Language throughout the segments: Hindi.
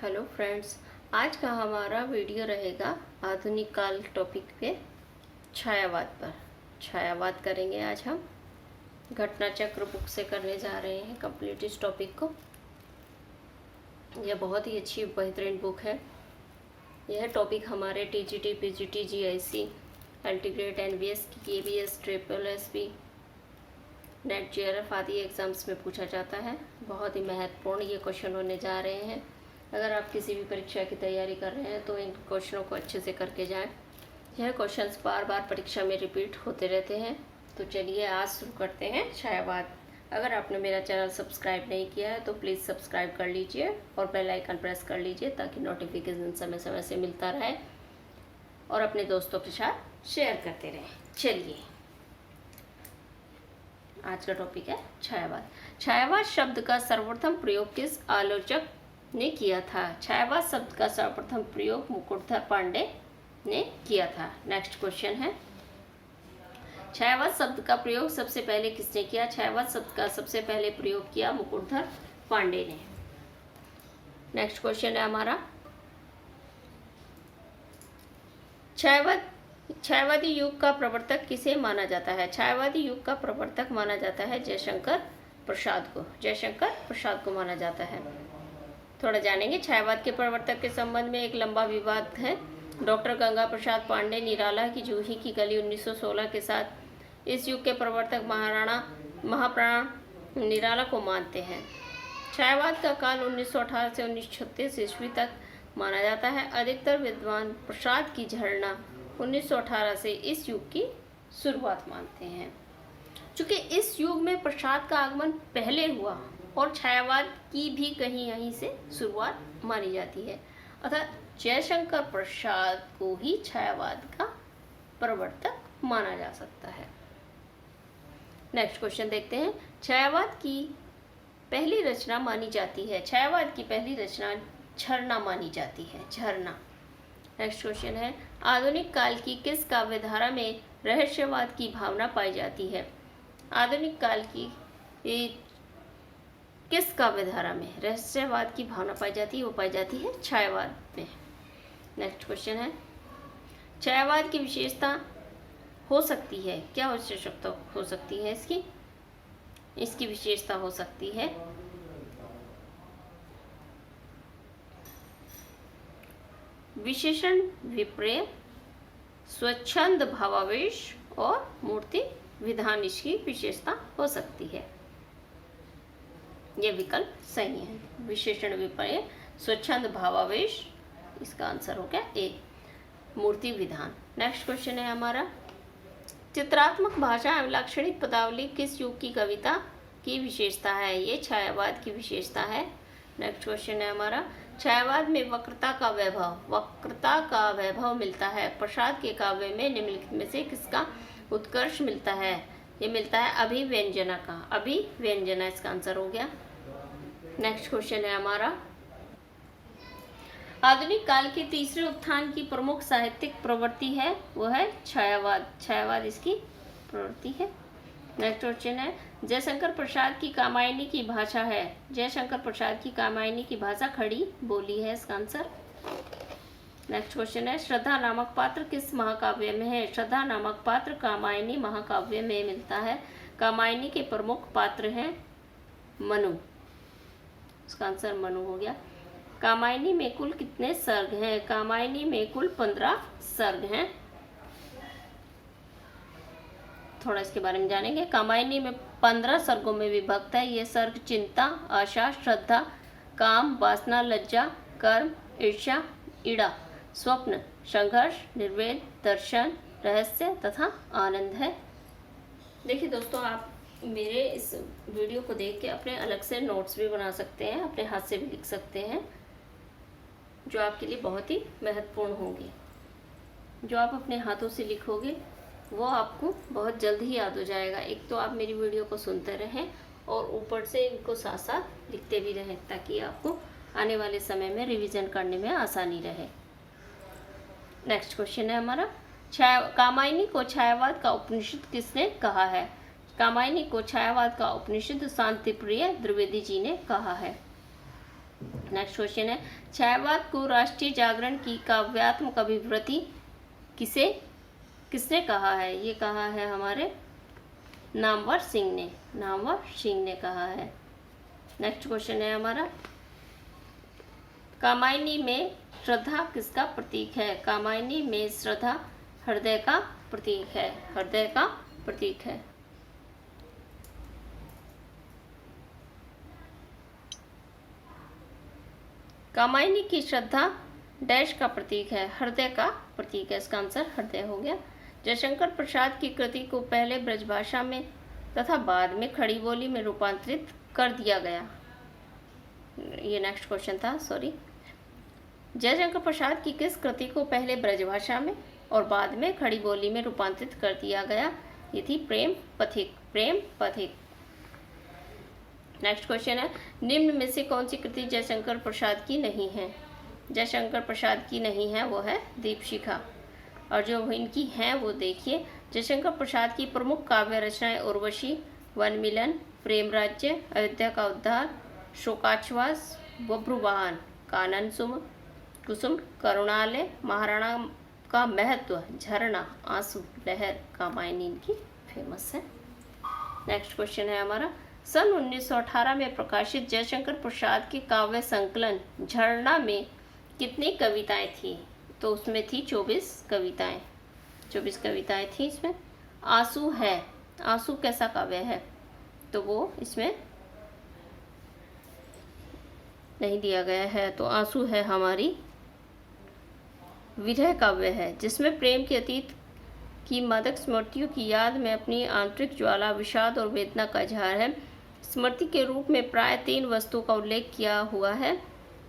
हेलो फ्रेंड्स, आज का हमारा वीडियो रहेगा आधुनिक काल टॉपिक पे छायावाद पर। छायावाद करेंगे आज हम। घटना चक्र बुक से करने जा रहे हैं कंप्लीट इस टॉपिक को। यह बहुत ही अच्छी बेहतरीन बुक है। यह टॉपिक हमारे TGT, PGT, GIC, LT grade, NVS, KBS, triple SP, NET, JRF आदि एग्ज़ाम्स में पूछा जाता है। बहुत ही महत्वपूर्ण ये क्वेश्चन होने जा रहे हैं। अगर आप किसी भी परीक्षा की तैयारी कर रहे हैं तो इन क्वेश्चनों को अच्छे से करके जाएं। यह क्वेश्चंस बार बार परीक्षा में रिपीट होते रहते हैं। तो चलिए आज शुरू करते हैं छायावाद। अगर आपने मेरा चैनल सब्सक्राइब नहीं किया है तो प्लीज़ सब्सक्राइब कर लीजिए और बेल आइकन प्रेस कर लीजिए ताकि नोटिफिकेशन समय समय से मिलता रहे और अपने दोस्तों के साथ शेयर करते रहें। चलिए, आज का टॉपिक है छायावाद। छायावाद शब्द का सर्वप्रथम प्रयोग किस आलोचक ने किया था? छायावाद शब्द का सर्वप्रथम प्रयोग मुकुटधर पांडे ने किया था। नेक्स्ट क्वेश्चन है, छायावाद शब्द का प्रयोग सबसे पहले किसने किया? छायावाद शब्द का सबसे पहले प्रयोग किया मुकुटधर पांडे ने। नेक्स्ट क्वेश्चन है हमारा, छायावादी युग का प्रवर्तक किसे माना जाता है? छायावादी युग का प्रवर्तक माना जाता है जयशंकर प्रसाद को। जयशंकर प्रसाद को माना जाता है। थोड़ा जानेंगे छायावाद के प्रवर्तक के संबंध में। एक लंबा विवाद है। डॉक्टर गंगा प्रसाद पांडे निराला की जूही की गली 1916 के साथ इस युग के प्रवर्तक महाप्राण निराला को मानते हैं। छायावाद का काल 1918 से 1936 ईस्वी तक माना जाता है। अधिकतर विद्वान प्रसाद की झरना 1918 से इस युग की शुरुआत मानते हैं। चूँकि इस युग में प्रसाद का आगमन पहले हुआ और छायावाद की भी कहीं यहीं से शुरुआत मानी जाती है, अतः जयशंकर प्रसाद को ही छायावाद का प्रवर्तक माना जा सकता है। नेक्स्ट क्वेश्चन देखते हैं, छायावाद की पहली रचना मानी जाती है। छायावाद की पहली रचना झरना मानी जाती है। झरना। नेक्स्ट क्वेश्चन है, आधुनिक काल की किस काव्यधारा में रहस्यवाद की भावना पाई जाती है? आधुनिक काल की किस काव्यधारा में रहस्यवाद की भावना पाई जाती है? वो पाई जाती है छायावाद में। नेक्स्ट क्वेश्चन है, छायावाद की विशेषता हो सकती है, क्या विशेषता हो सकती है इसकी विशेषता हो सकती है विशेषण विपर्य, स्वच्छंद भावावेश और मूर्ति विधान। इसकी विशेषता हो सकती है। यह विकल्प सही है। विशेषण विपर्य, स्वच्छंद भावावेश, इसका आंसर हो गया ए, मूर्ति विधान। नेक्स्ट क्वेश्चन है हमारा, चित्रात्मक भाषा एवं लाक्षणिक पदावली किस युग की कविता की विशेषता है? ये छायावाद की विशेषता है। नेक्स्ट क्वेश्चन है हमारा, छायावाद में वक्रता का वैभव मिलता है। प्रसाद के काव्य में निम्नलिखित में से किसका उत्कर्ष मिलता है? ये मिलता है अभिव्यंजना का। अभिव्यंजना इसका आंसर हो गया। नेक्स्ट क्वेश्चन है हमारा, आधुनिक काल के तीसरे उत्थान की प्रमुख साहित्यिक प्रवृत्ति है, वो है छायावाद। छायावाद इसकी प्रवृत्ति है। नेक्स्ट क्वेश्चन है, जयशंकर प्रसाद की कामायनी की भाषा है। जयशंकर प्रसाद की कामायनी की भाषा खड़ी बोली है, इसका आंसर। नेक्स्ट क्वेश्चन है, श्रद्धा नामक पात्र किस महाकाव्य में है? श्रद्धा नामक पात्र कामायनी महाकाव्य में मिलता है। कामायनी के प्रमुख पात्र हैं मनु, इसका आंसर मनु हो गया। कामायनी में कुल कितने सर्ग हैं? कामायनी में कुल 15 सर्ग हैं। थोड़ा इसके बारे में जानेंगे। कामायनी में 15 सर्गों में विभक्त है। ये सर्ग चिंता, आशा, श्रद्धा, काम, वासना, लज्जा, कर्म, ईर्ष्या, ईड़ा, स्वप्न, संघर्ष, निर्वेद, दर्शन, रहस्य तथा आनंद है। देखिए दोस्तों, आप मेरे इस वीडियो को देख के अपने अलग से नोट्स भी बना सकते हैं, अपने हाथ से भी लिख सकते हैं, जो आपके लिए बहुत ही महत्वपूर्ण होंगे। जो आप अपने हाथों से लिखोगे वो आपको बहुत जल्द ही याद हो जाएगा। एक तो आप मेरी वीडियो को सुनते रहें और ऊपर से इनको साथ साथ लिखते भी रहें ताकि आपको आने वाले समय में रिवीजन करने में आसानी रहे। नेक्स्ट क्वेश्चन है हमारा, कामायनी को छायावाद का उपनिषद किसने कहा है? कामायनी को छायावाद का उपनिषद शांतिप्रिय द्विवेदी जी ने कहा है। नेक्स्ट क्वेश्चन है, छायावाद को राष्ट्रीय जागरण की काव्यात्मक अभिवृत्ति किसने कहा है? ये कहा है हमारे नामवर सिंह ने कहा है। नेक्स्ट क्वेश्चन है हमारा, कामायनी में श्रद्धा किसका प्रतीक है? कामायनी में श्रद्धा हृदय का प्रतीक है। कामायनी की श्रद्धा डैश का प्रतीक है? हृदय का प्रतीक है। इसका आंसर हृदय हो गया। जयशंकर प्रसाद की कृति को पहले ब्रजभाषा में तथा बाद में खड़ी बोली में रूपांतरित कर दिया गया। ये नेक्स्ट क्वेश्चन था, सॉरी। जयशंकर प्रसाद की किस कृति को पहले ब्रजभाषा में और बाद में खड़ी बोली में रूपांतरित कर दिया गया? ये थी प्रेम पथिक। नेक्स्ट क्वेश्चन है, निम्न में से कौन सी कृति जयशंकर प्रसाद की नहीं है? जयशंकर प्रसाद की नहीं है वो है दीपशिखा। और जो इनकी हैं वो देखिए, जयशंकर प्रसाद की प्रमुख काव्य रचनाएं उर्वशी, वनमिलन, प्रेम राज्य, अयोध्या का उद्धार, शोकाश्वास, बभ्रुवाहन, कानन कुसुम, करुणालय, महाराणा का महत्व, झरना, आंसू, लहर, कामायनी इनकी फेमस है। नेक्स्ट क्वेश्चन है हमारा, सन 1918 में प्रकाशित जयशंकर प्रसाद के काव्य संकलन झरना में कितनी कविताएं थी? तो उसमें थी 24 कविताएं थी इसमें। आंसू है, आंसू कैसा काव्य है? तो वो इसमें नहीं दिया गया है। तो आंसू है हमारी विरह काव्य है, जिसमें प्रेम के अतीत की मादक स्मृतियों की याद में अपनी आंतरिक ज्वाला, विषाद और वेदना का इजहार है। स्मृति के रूप में प्राय 3 वस्तुओं का उल्लेख किया हुआ है: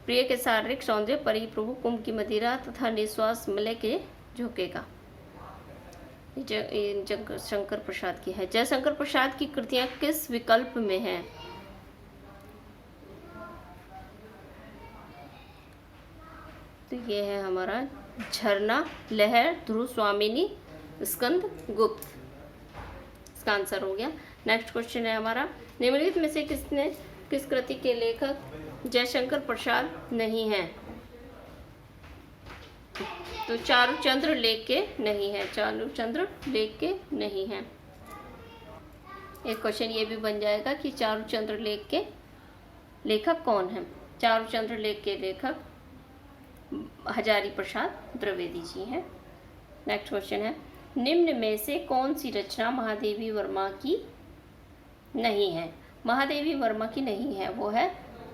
प्रिय के शारीरिक सौंदर्य, परी प्रभु कुंभ की मदिरा तथा निश्वास मलय के झोंके का। जयशंकर प्रसाद की है। जयशंकर प्रसाद की कृतियां किस विकल्प में हैं? तो ये है हमारा झरना, लहर, ध्रुव स्वामिनी, स्कंद गुप्त। इसका आंसर हो गया। नेक्स्ट क्वेश्चन है हमारा, निम्नलिखित में से किस कृति के लेखक जयशंकर प्रसाद नहीं है? तो चारुचंद्र लेख के नहीं है। एक क्वेश्चन ये भी बन जाएगा कि चारुचंद्र लेख के लेखक कौन है? चारुचंद्र लेख के लेखक हजारी प्रसाद द्विवेदी जी हैं। नेक्स्ट क्वेश्चन है, निम्न में से कौन सी रचना महादेवी वर्मा की नहीं है? महादेवी वर्मा की नहीं है वो है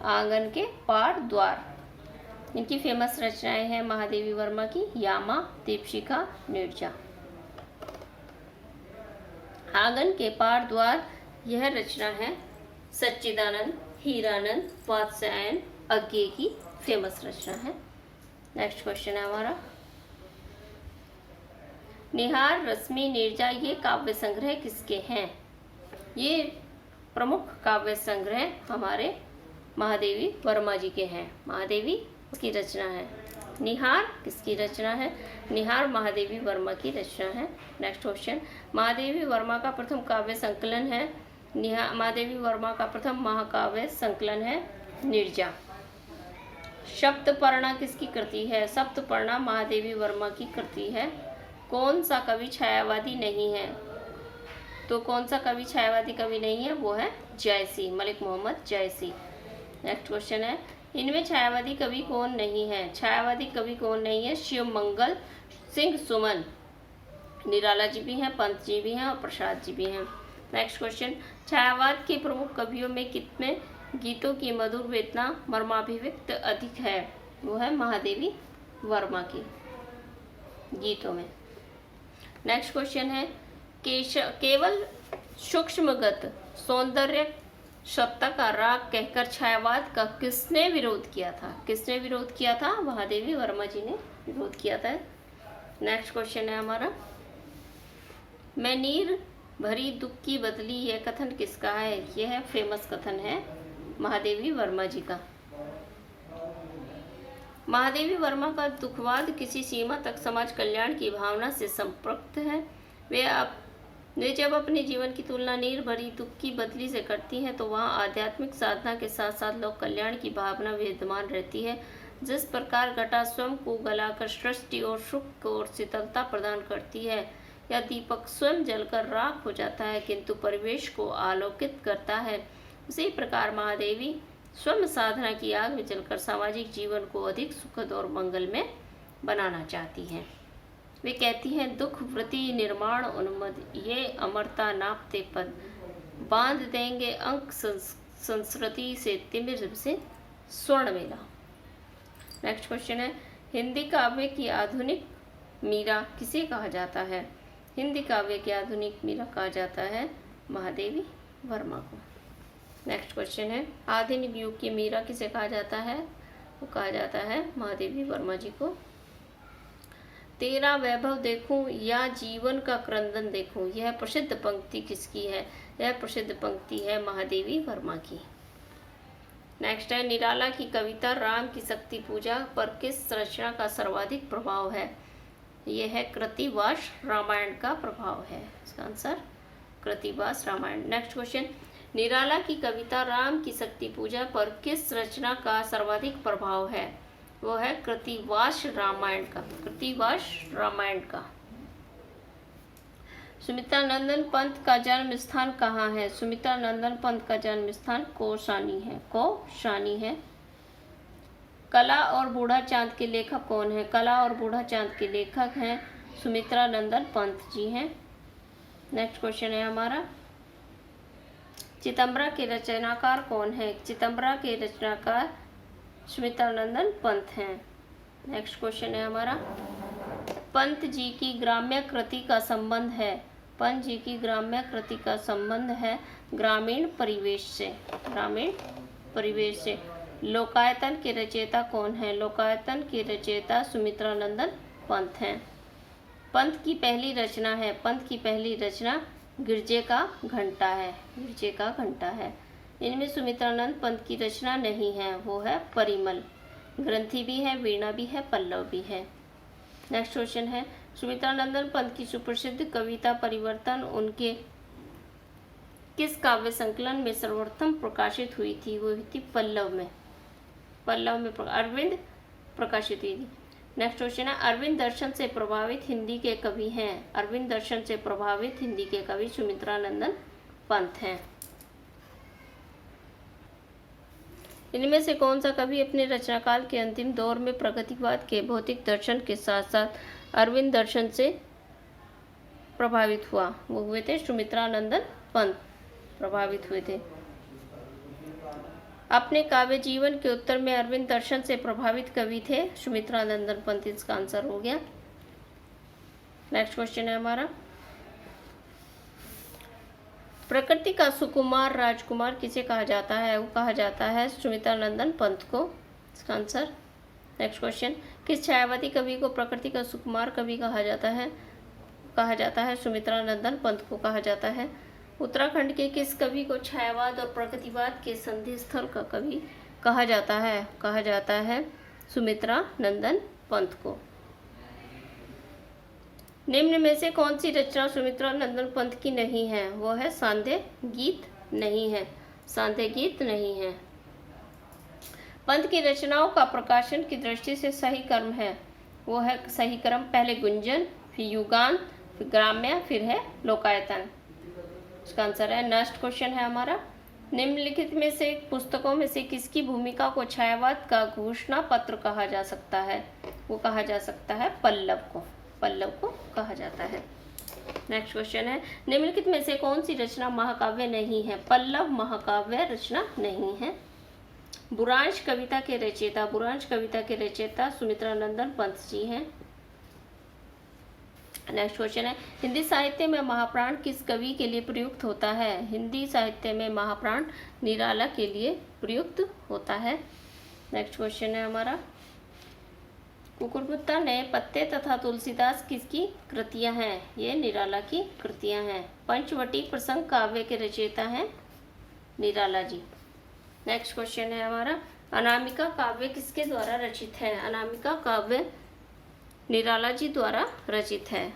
आंगन के पार द्वार। इनकी फेमस रचनाएं हैं महादेवी वर्मा की यामा, दीपशिखा, निर्जा। आंगन के पार द्वार यह रचना है सच्चिदानंद, हीरानंद, वात्स्यायन, अज्ञे की फेमस रचना है। नेक्स्ट क्वेश्चन है हमारा, निहार, रश्मि, निर्जा ये काव्य संग्रह किसके हैं? ये प्रमुख काव्य संग्रह हमारे महादेवी वर्मा जी के हैं। महादेवी की रचना है। निहार किसकी रचना है? निहार महादेवी वर्मा की रचना है। नेक्स्ट क्वेश्चन, महादेवी वर्मा का प्रथम काव्य संकलन है महादेवी वर्मा का प्रथम महाकाव्य संकलन है निर्जा। सप्तपर्णा किसकी कृति है? सप्तपर्णा महादेवी वर्मा की कृति है। कौन सा कवि छायावादी नहीं है? तो कौन सा कवि छायावादी कवि नहीं है? वो है जायसी, मलिक मोहम्मद जायसी। नेक्स्ट क्वेश्चन है, इनमें छायावादी कवि कौन नहीं है? छायावादी कवि कौन नहीं है? शिव मंगल सिंह सुमन। निराला जी भी हैं, पंत जी भी हैं और प्रसाद जी भी हैं। नेक्स्ट क्वेश्चन, छायावाद के प्रमुख कवियों में कितने गीतों की मधुर वेदना मर्माभिव्यक्त अधिक है? वो है महादेवी वर्मा की गीतों में। नेक्स्ट क्वेश्चन है, केवल सूक्ष्मगत सौंदर्य सत्ता का राग कहकर छायावाद का किसने विरोध किया था? किसने विरोध किया था? महादेवी वर्मा जी ने विरोध किया था। नेक्स्ट क्वेश्चन है हमारा, मैं नीर भरी दुख की बदली, यह कथन किसका है? यह फेमस कथन है महादेवी वर्मा जी का। महादेवी वर्मा का दुखवाद किसी सीमा तक समाज कल्याण की भावना से संपृक्त है। वे वे जब अपने जीवन की तुलना नीर भरी दुख की बदली से करती हैं तो वहाँ आध्यात्मिक साधना के साथ साथ लोक कल्याण की भावना विद्यमान रहती है। जिस प्रकार घटा स्वयं को गलाकर सृष्टि और सुख और शीतलता प्रदान करती है, या दीपक स्वयं जलकर राख हो जाता है किंतु परिवेश को आलोकित करता है, उसी प्रकार महादेवी स्वयं साधना की आग में जलकर सामाजिक जीवन को अधिक सुखद और मंगलमय बनाना चाहती हैं। वे कहती हैं, दुख वृत्ति निर्माण उन्मद ये अमरता नापते पद, बांध देंगे अंक संस्कृति से तिमिर से स्वर्ण मेला। नेक्स्ट क्वेश्चन है, हिंदी काव्य की आधुनिक मीरा किसे कहा जाता है? हिंदी काव्य की आधुनिक मीरा कहा जाता है महादेवी वर्मा को। नेक्स्ट क्वेश्चन है, आधुनिक युग की मीरा किसे कहा जाता है? वो कहा जाता है महादेवी वर्मा जी को। तेरा वैभव देखूं या जीवन का क्रंदन देखूं, यह प्रसिद्ध पंक्ति किसकी है? यह प्रसिद्ध पंक्ति है महादेवी वर्मा की। नेक्स्ट है, निराला की कविता राम की शक्ति पूजा पर किस रचना का सर्वाधिक प्रभाव है? यह है कृतिवास रामायण का प्रभाव है। इसका answer Krittivas Ramayan. Next question, Nirala की कविता राम की शक्ति पूजा पर किस रचना का सर्वाधिक प्रभाव है? वो है कृतिवास रामायण का। कृतिवास रामायण का। सुमित्रा नंदन पंत का जन्म स्थान कहाँ है? सुमित्रा नंदन पंत का जन्म स्थान कौशानी है। कौशानी है। कला और बूढ़ा चांद के लेखक कौन है? कला और बूढ़ा चांद के लेखक हैं सुमित्रा नंदन पंत जी हैं। नेक्स्ट क्वेश्चन है हमारा, चितंबरा के रचनाकार कौन है? चितंबरा के रचनाकार सुमित्रा नंदन पंत हैं। नेक्स्ट क्वेश्चन है हमारा, पंत जी की ग्राम्य कृति का संबंध है? पंत जी की ग्राम्य कृति का संबंध है ग्रामीण परिवेश से। ग्रामीण परिवेश से। लोकायतन के रचयिता कौन है? लोकायतन के रचयिता सुमित्रा नंदन पंत हैं। पंत की पहली रचना है, पंत की पहली रचना गिरजे का घंटा है। गिरजे का घंटा है। इनमें सुमित्रानंद पंत की रचना नहीं है, वो है परिमल। ग्रंथि भी है, वीणा भी है, पल्लव भी है। नेक्स्ट क्वेश्चन है, सुमित्रानंदन पंत की सुप्रसिद्ध कविता परिवर्तन उनके किस काव्य संकलन में सर्वप्रथम प्रकाशित हुई थी? वो हुई थी पल्लव में। पल्लव में अरविंद प्रकाशित हुई थी। नेक्स्ट क्वेश्चन है, अरविंद दर्शन से प्रभावित हिंदी के कवि हैं? अरविंद दर्शन से प्रभावित हिंदी के कवि सुमित्रानंदन पंत हैं। इनमें से कौन सा कवि अपने रचनाकाल के अंतिम दौर में प्रगतिवाद के भौतिक दर्शन के साथ साथ अरविंद दर्शन से प्रभावित हुआ? वो हुए थे सुमित्रानंदन पंत प्रभावित हुए थे। अपने काव्य जीवन के उत्तर में अरविंद दर्शन से प्रभावित कवि थे सुमित्रानंदन पंत। इसका आंसर हो गया। नेक्स्ट क्वेश्चन है हमारा, प्रकृति का सुकुमार राजकुमार किसे कहा जाता है? वो कहा जाता है सुमित्रानंदन पंत को। इसका आंसर। नेक्स्ट क्वेश्चन, किस छायावादी कवि को प्रकृति का सुकुमार कवि कहा जाता है? कहा जाता है सुमित्रानंदन पंत को कहा जाता है। उत्तराखंड के किस कवि को छायावाद और प्रगतिवाद के संधि स्थल का कवि कहा जाता है? कहा जाता है सुमित्रानंदन पंत को। निम्न में से कौन सी रचना सुमित्रानंदन पंत की नहीं है? वो है सांध्य गीत नहीं है। सांध्य गीत नहीं है। पंत की रचनाओं का प्रकाशन की दृष्टि से सही क्रम है, वो है सही क्रम पहले गुंजन, फिर युगान, फिर ग्राम्य, फिर है लोकायतन। इसका आंसर है। नेक्स्ट क्वेश्चन है हमारा, निम्नलिखित में से पुस्तकों में से किसकी भूमिका को छायावाद का घोषणा पत्र कहा जा सकता है? वो कहा जा सकता है पल्लव को। पल्लव को कहा जाता है। नेक्स्ट क्वेश्चन है, निम्नलिखित में से कौन सी रचना महाकाव्य नहीं है? पल्लव महाकाव्य रचना नहीं है। बुरांश कविता के रचयिता, बुरांश कविता के रचयिता सुमित्रानंदन पंत जी हैं। नेक्स्ट क्वेश्चन है, हिंदी साहित्य में महाप्राण किस कवि के लिए प्रयुक्त होता है? हिंदी साहित्य में महाप्राण निराला के लिए प्रयुक्त होता है। नेक्स्ट क्वेश्चन है हमारा, कुकुरमुत्ता, नए पत्ते तथा तुलसीदास किसकी कृतियां हैं? ये निराला की कृतियां हैं। पंचवटी प्रसंग काव्य के रचयिता हैं निराला जी। नेक्स्ट क्वेश्चन है हमारा, अनामिका काव्य किसके द्वारा रचित है? अनामिका काव्य निराला जी द्वारा रचित है।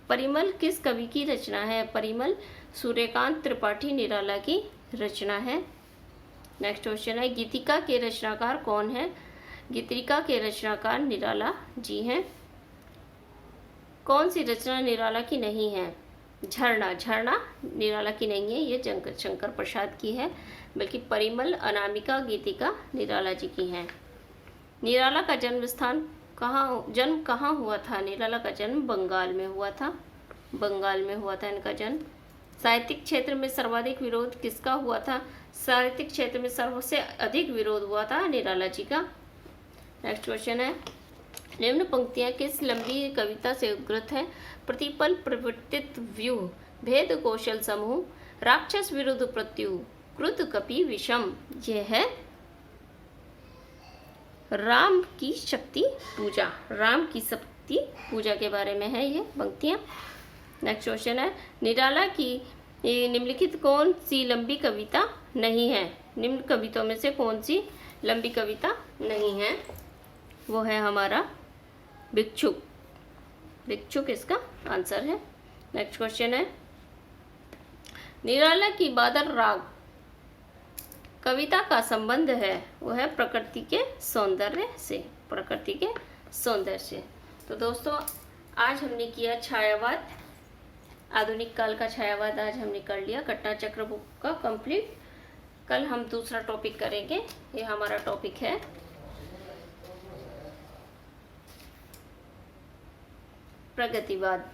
परिमल किस कवि की रचना है? परिमल सूर्यकांत त्रिपाठी निराला की रचना है। नेक्स्ट क्वेश्चन है, गीतिका के रचनाकार कौन है? गीतिका के रचनाकार निराला जी हैं। कौन सी रचना निराला की नहीं है? झरना। झरना निराला की नहीं है, ये शंकर प्रसाद की है, बल्कि परिमल, अनामिका, गीतिका निराला जी की हैं। निराला का जन्म कहाँ हुआ था? निराला का जन्म बंगाल में हुआ था। बंगाल में हुआ था इनका जन्म। साहित्यिक क्षेत्र में सर्वाधिक विरोध किसका हुआ था? साहित्यिक क्षेत्र में सबसे अधिक विरोध हुआ था निराला जी का। नेक्स्ट क्वेश्चन है, निम्न पंक्तियां किस लंबी कविता से उद्धृत हैं? प्रतिपल प्रवर्तित व्यूह, भेद कौशल समूह, राक्षस विरुद्ध प्रत्यु, क्रुद्ध कपि विषम। यह है राम की शक्ति पूजा। राम की शक्ति पूजा के बारे में है ये पंक्तियां। नेक्स्ट क्वेश्चन है, निराला की निम्नलिखित कौन सी लंबी कविता नहीं है? निम्न कविताओं में से कौन सी लंबी कविता नहीं है? वो है हमारा भिक्षुक। भिक्षुक इसका आंसर है। नेक्स्ट क्वेश्चन है, निराला की बादल राग कविता का संबंध है? वो है प्रकृति के सौंदर्य से। प्रकृति के सौंदर्य से। तो दोस्तों, आज हमने किया छायावाद, आधुनिक काल का छायावाद आज हमने कर लिया घटना चक्र बुक का कंप्लीट। कल हम दूसरा टॉपिक करेंगे। ये हमारा टॉपिक है प्रगतिवाद।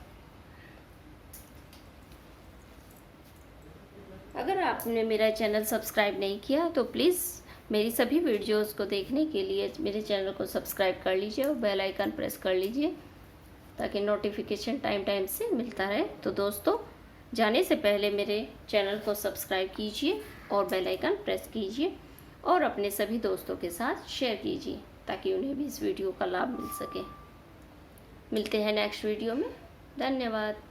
अगर आपने मेरा चैनल सब्सक्राइब नहीं किया तो प्लीज़ मेरी सभी वीडियोस को देखने के लिए मेरे चैनल को सब्सक्राइब कर लीजिए और बेल आइकन प्रेस कर लीजिए ताकि नोटिफिकेशन टाइम से मिलता रहे। तो दोस्तों, जाने से पहले मेरे चैनल को सब्सक्राइब कीजिए और बेल आइकन प्रेस कीजिए और अपने सभी दोस्तों के साथ शेयर कीजिए ताकि उन्हें भी इस वीडियो का लाभ मिल सके। मिलते हैं नेक्स्ट वीडियो में। धन्यवाद।